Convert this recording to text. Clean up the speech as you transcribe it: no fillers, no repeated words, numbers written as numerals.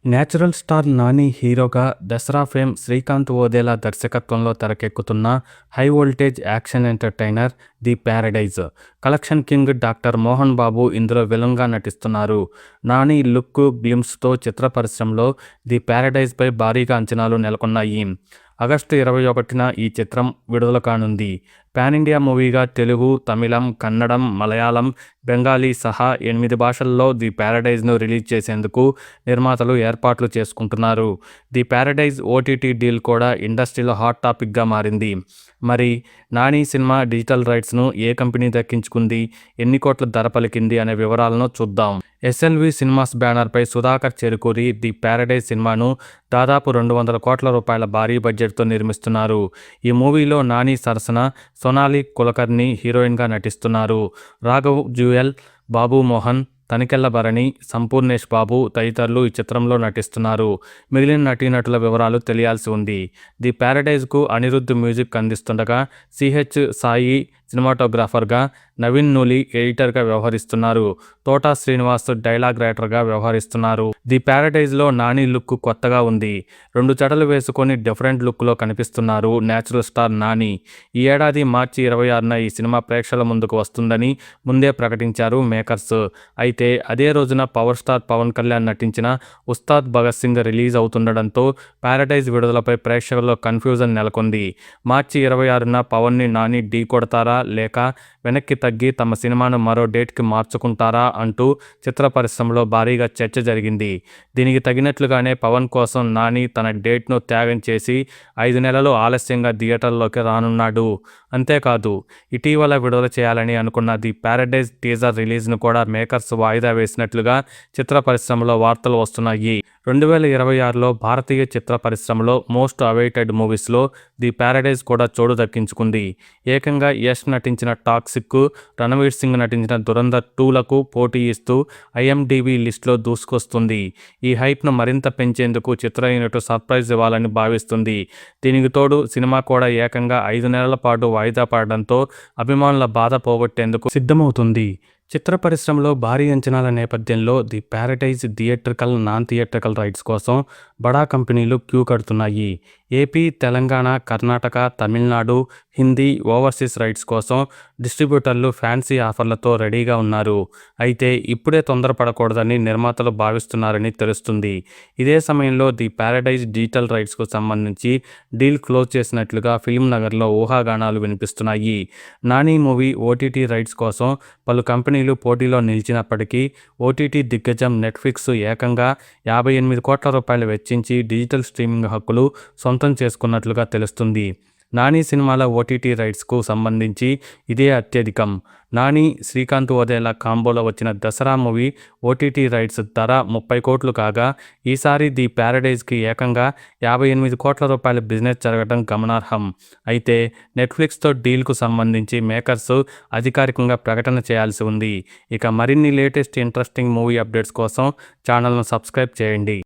Natural star Nani హీరోగా Dasara fame Srikanth Odela దర్శకత్వంలో తెరకెక్కుతున్న high voltage action entertainer the Paradise. Collection king doctor Mohan Babu ఇందులో విలన్గా నటిస్తున్నారు. నాని లుక్, గ్లిమ్స్తో చిత్ర పరిశ్రమలో ది ప్యారడైజ్పై భారీగా అంచనాలు నెలకొన్నాయి. ఆగస్టు 21న ఈ చిత్రం విడుదల కానుంది. పాన్ ఇండియా మూవీగా తెలుగు, తమిళం, కన్నడం, మలయాళం, బెంగాలీ సహా 8 భాషల్లో ది ప్యారడైజ్ను రిలీజ్ చేసేందుకు నిర్మాతలు ఏర్పాట్లు చేసుకుంటున్నారు. ది ప్యారడైజ్ ఓటీటీ డీల్ కూడా ఇండస్ట్రీలో హాట్ టాపిక్గా మారింది. మరి నాని సినిమా డిజిటల్ రైట్స్ను ఏ కంపెనీ దక్కించుకుంది, ఎన్ని కోట్ల ధర పలికింది అనే వివరాలను చూద్దాం. ఎస్ఎల్వి సినిమాస్ బ్యానర్పై సుధాకర్ చెరుకూరి ది ప్యారడైజ్ సినిమాను దాదాపు 200 కోట్ల రూపాయల భారీ బడ్జెట్తో నిర్మిస్తున్నారు. ఈ మూవీలో నాని సరసన సోనాలి కులకర్ణి హీరోయిన్గా నటిస్తున్నారు. రాఘవ్ జుయల్, బాబు మోహన్, తనికెళ్ల భరణి, సంపూర్ణేష్ బాబు తదితరులు ఈ చిత్రంలో నటిస్తున్నారు. మిగిలిన నటీనటుల వివరాలు తెలియాల్సి ఉంది. ది ప్యారడైజ్కు అనిరుద్ధ్ మ్యూజిక్ అందిస్తుండగా సిహెచ్ సాయి సినిమాటోగ్రాఫర్గా, నవీన్ నూలి ఎడిటర్గా వ్యవహరిస్తున్నారు. తోటా శ్రీనివాస్ డైలాగ్ రైటర్గా వ్యవహరిస్తున్నారు. ది ప్యారడైజ్లో నాని లుక్ కొత్తగా ఉంది. 2 జడలు వేసుకొని డిఫరెంట్ లుక్లో కనిపిస్తున్నారు నేచురల్ స్టార్ నాని. ఈ ఏడాది మార్చి 26న ఈ సినిమా ప్రేక్షకుల ముందుకు వస్తుందని ముందే ప్రకటించారు మేకర్స్. అయితే అదే రోజున పవర్ స్టార్ పవన్ కళ్యాణ్ నటించిన ఉస్తాద్ భగత్ సింగ్ రిలీజ్ అవుతుండడంతో ప్యారడైజ్ విడుదలపై ప్రేక్షకుల్లో కన్ఫ్యూజన్ నెలకొంది. మార్చి 26న పవన్ని నాని ఢీ కొడతారా లేక వెనక్కి తగ్గి తమ సినిమాను మరో డేట్కి మార్చుకుంటారా అంటూ చిత్ర పరిశ్రమలో భారీగా చర్చ జరిగింది. దీనికి తగినట్లుగానే పవన్ కోసం నాని తన డేట్ను త్యాగం చేసి 5 నెలలు ఆలస్యంగా థియేటర్లోకి రానున్నాడు. అంతేకాదు, ఇటీవల విడుదల చేయాలని అనుకున్న ది ప్యారడైజ్ టీజర్ రిలీజ్ను కూడా మేకర్స్ వాయిదా వేసినట్లుగా చిత్ర పరిశ్రమలో వార్తలు వస్తున్నాయి. 2026లో భారతీయ చిత్ర పరిశ్రమలో మోస్ట్ అవైటెడ్ మూవీస్లో ది ప్యారడైజ్ కూడా చోటు దక్కించుకుంది. ఏకంగా యష్ నటించిన టాక్సిక్, రణవీర్ సింగ్ నటించిన దురంధర్ 2లకు పోటీ ఇస్తూ ఐఎండిబి లిస్టులో దూసుకొస్తుంది. ఈ హైప్ను మరింత పెంచేందుకు చిత్ర యూనిట్ సర్ప్రైజ్ ఇవ్వాలని భావిస్తుంది. దీనికి తోడు సినిమా కూడా ఏకంగా 5 నెలల పాటు వాయిదా పడడంతో అభిమానుల బాధ పోగొట్టేందుకు సిద్ధమవుతుంది. చిత్ర పరిశ్రమలో భారీ అంచనాల నేపథ్యంలో the Paradise theatrical, non theatrical rights కోసం బడా కంపెనీలు క్యూ కడుతున్నాయి. AP, Telangana, Karnataka, Tamil Nadu, Hindi, overseas rights కోసం డిస్ట్రిబ్యూటర్లు ఫ్యాన్సీ ఆఫర్లతో రెడీగా ఉన్నారు. అయితే ఇప్పుడే తొందరపడకూడదని నిర్మాతలు భావిస్తున్నారని తెలుస్తుంది. ఇదే సమయంలో ది ప్యారడైజ్ డిజిటల్ రైట్స్కు సంబంధించి డీల్ క్లోజ్ చేసినట్లుగా ఫిల్మ్ నగర్లో ఊహాగానాలు వినిపిస్తున్నాయి. నాని మూవీ ఓటీటీ రైట్స్ కోసం పలు కంపెనీలు పోటీలో నిలిచినప్పటికీ ఓటీటీ దిగ్గజం నెట్ఫ్లిక్స్ ఏకంగా 58 కోట్ల రూపాయలు వెచ్చించి డిజిటల్ స్ట్రీమింగ్ హక్కులు సొంతం చేసుకున్నట్లుగా తెలుస్తుంది. నాని సినిమాల ఓటీటీ రైట్స్కు సంబంధించి ఇదే అత్యధికం. నాని, శ్రీకాంత్ ఓదేలా కాంబోలో వచ్చిన దసరా మూవీ ఓటీటీ రైట్స్ ధర 30 కోట్లు కాగా, ఈసారి ది ప్యారడైజ్కి ఏకంగా 58 కోట్ల రూపాయల బిజినెస్ జరగడం గమనార్హం. అయితే నెట్ఫ్లిక్స్తో డీల్కు సంబంధించి మేకర్స్ అధికారికంగా ప్రకటన చేయాల్సి ఉంది. ఇక మరిన్ని లేటెస్ట్ ఇంట్రెస్టింగ్ మూవీ అప్డేట్స్ కోసం ఛానల్ను సబ్స్క్రైబ్ చేయండి.